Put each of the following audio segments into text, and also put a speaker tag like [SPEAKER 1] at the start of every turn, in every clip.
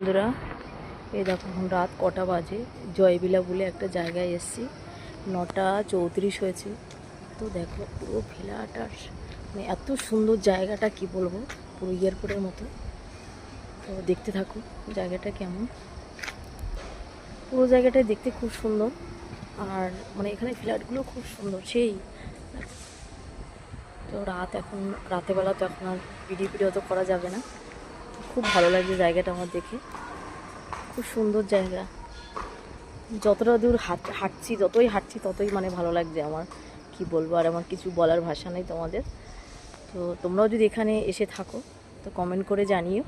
[SPEAKER 1] বন্ধুরা, এই দেখো এখন রাত কটা বাজে। জয়বিলা বলে একটা জায়গায় এসেছি, 9:34 হয়েছে। তো দেখো পুরো ফ্ল্যাট আর মানে এত সুন্দর জায়গাটা, কি বলবো, পুরো এয়ারপোর্টের মতো। তো দেখতে থাকো জায়গাটা কেমন। পুরো জায়গাটাই দেখতে খুব সুন্দর, আর মানে এখানে ফ্ল্যাটগুলো খুব সুন্দর সেই। তো এখন রাতেবেলা তো এখন আর ভিডিও তো করা যাবে না। খুব ভালো লাগছে জায়গাটা আমার দেখে, খুব সুন্দর জায়গা। যতটা দূর হাঁটছি, যতই হাঁটছি ততই মানে ভালো লাগছে আমার, কি বলবো, আর আমার কিছু বলার ভাষা নেই তোমাদের। তো তোমরাও যদি এখানে এসে থাকো তো কমেন্ট করে জানিও।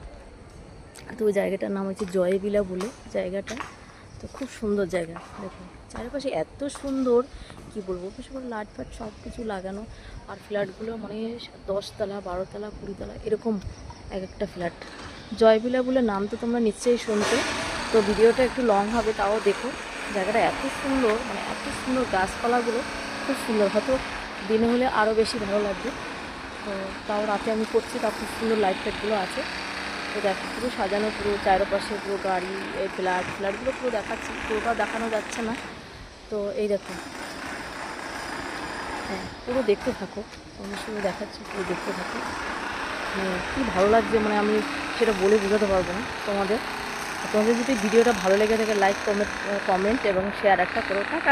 [SPEAKER 1] তো ওই জায়গাটার নাম হচ্ছে জয়বিলা বলে জায়গাটা। তো খুব সুন্দর জায়গা, দেখো চারিপাশে এত সুন্দর, কি বলবো, বেশ করে লাইট ফাট সব কিছু লাগানো। আর ফ্ল্যাটগুলো মানে 10তলা 12তলা 20তলা এরকম এক একটা ফ্ল্যাট। জয়বিলা বলে নাম তো তোমরা নিশ্চয়ই শুনছো। তো ভিডিওটা একটু লং হবে, তাও দেখো। জায়গাটা এত সুন্দর, মানে এত সুন্দর, গাছপালাগুলো খুব সুন্দর। হয়তো দিনে হলে আরও বেশি ভালো লাগবে। তো তাও রাতে আমি করছি, তাও খুব সুন্দর লাইট ফাইটগুলো আছে। তো দেখো পুরো সাজানো, পুরো চারপাশে পুরো গাড়ি, এই ফ্ল্যাটগুলো পুরো দেখাচ্ছি, পুরোটা দেখানো যাচ্ছে না। তো এই দেখো, হ্যাঁ পুরো দেখতে থাকো, আমি শুধু দেখাচ্ছি, পুরো দেখতে থাকো। মানে কী ভালো লাগছে, মানে আমি সেটা বলে বোঝাতে পারবো না তোমাদের। তোমাদের যদি ভিডিওটা ভালো লেগে থাকে লাইক কমেন্ট এবং শেয়ার একটা করো। টাটা।